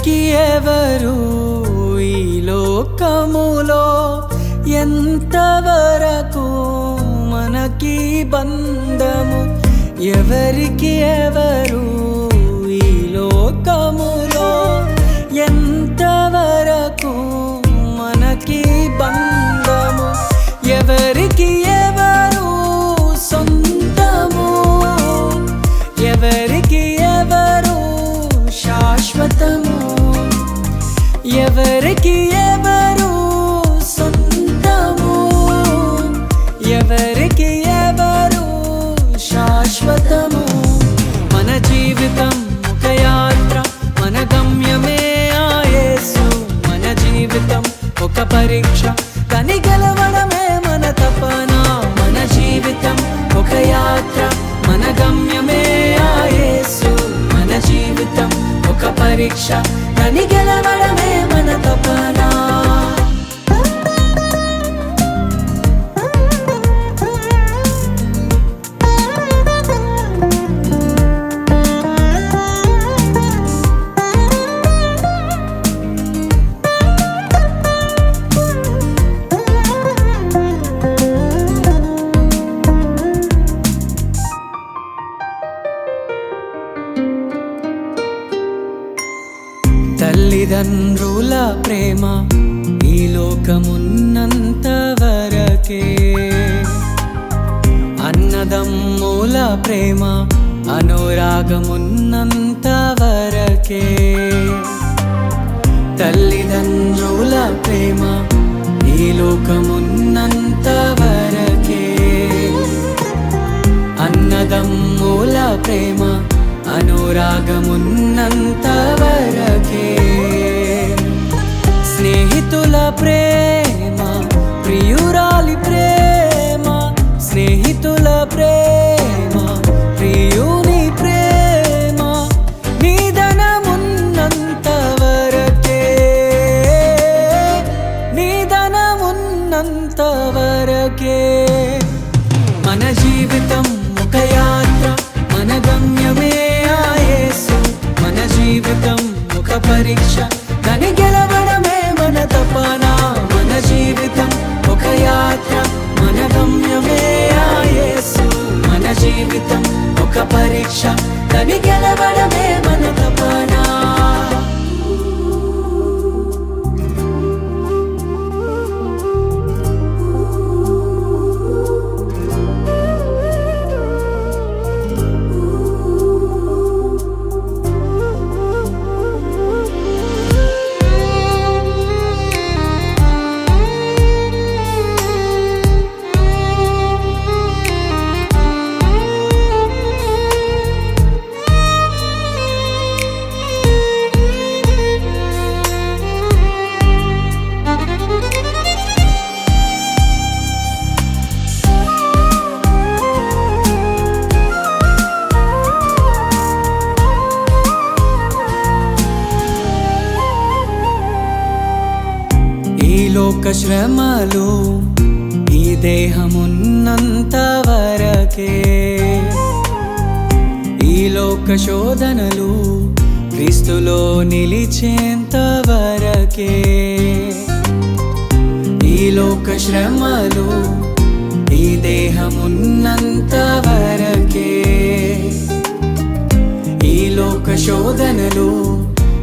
ఎవరికి ఎవరు ఈ లోకములో ఎంతవరకు మనకి బంధము ఎవరికి ఎవరు ఈ లోకములో ఎంతవరకు మనకి బంధము ఎవరికి ఎవరు సొంతము ఎవరికి ఎవరు శాశ్వతము ఎవరికి ఎవరు సొంతము ఎవరికి ఎవరు శాశ్వతము మన జీవితం ఒక యాత్ర మన గమ్యమే ఆ యేసు మన జీవితం ఒక పరీక్ష కని గెలవడమే మన తపన మన జీవితం ఒక యాత్ర మన గమ్యమే ఆ యేసు మన జీవితం ఒక పరీక్ష కని గెలవడమే మన తపన తల్లిదండ్రుల ప్రేమ ఈ లోకమున్నంత వరకే అన్నదమ్ముల ప్రేమ అనురాగమున్నంత వరకే తల్లిదండ్రుల ప్రేమ ఈ లోకమున్నంత వరకే అన్నదమ్ముల ప్రేమ అనురాగమున్నంత వరకే స్నేహితుల ప్రేమ ప్రియురాలి ప్రేమ స్నేహితుల ప్రేమ ప్రియుని ప్రేమ నిధనమున్నంత వరకే నిధనమున్నంత వరకే మన జీవితం ఒక యాత్ర మన గమ్యమే ఆ యేసు మన జీవితం ఒక పరీక్ష కని గెలవడమే మన తపన మన జీవితం ఒక యాత్ర మన గమ్యమే ఆ యేసు మన జీవితం ఒక పరీక్ష కని గెలవడమే మన తపన లోక శ్రమలు ఈ దేహమున్నంత వరకే ఈ లోక శోధనలు క్రీస్తులో నిలిచేంత వరకే ఈ లోక శ్రమలు ఈ దేహమున్నంత వరకే ఈ లోక శోధనలు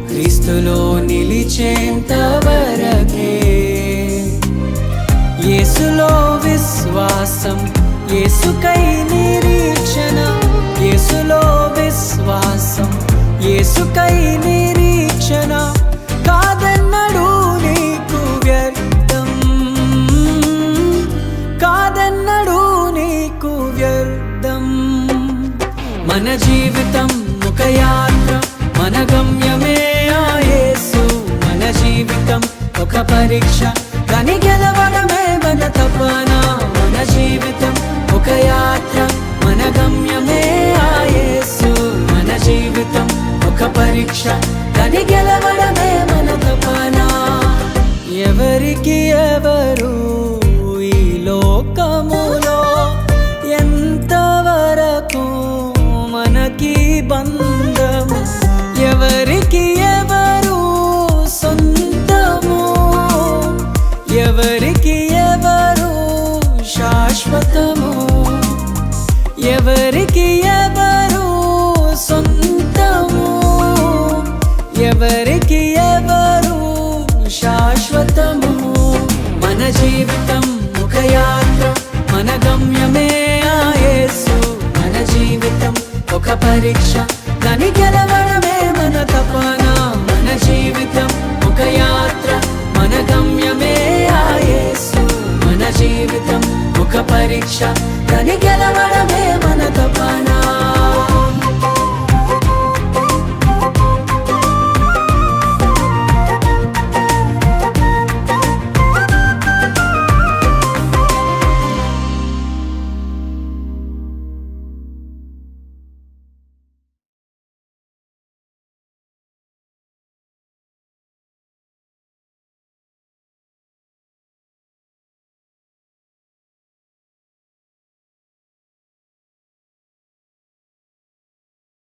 క్రీస్తులో నిలిచేంత వరకే యేసులో విశ్వాసం యేసుకై నిరీక్షణ యేసులో విశ్వాసం యేసుకై నిరీక్షణ కాదన్నడు నీకు వ్యర్థం కాదన్నడు నీకు వ్యర్థం మన జీవితం ఒక యాత్ర మన గమ్యమే ఆ యేసు మన జీవితం ఒక పరీక్ష కని గెలవడమే మన తపన మన జీవితం ఒక యాత్ర మన గమ్యమే ఆ యేసు మన జీవితం ఒక పరీక్ష కని గెలవడమే మన తపన ఎవరికి ఎవరు ఈ లోకములో ఎంతవరకు మనకి బంధము ఎవరికి ఎవరు పరీక్ష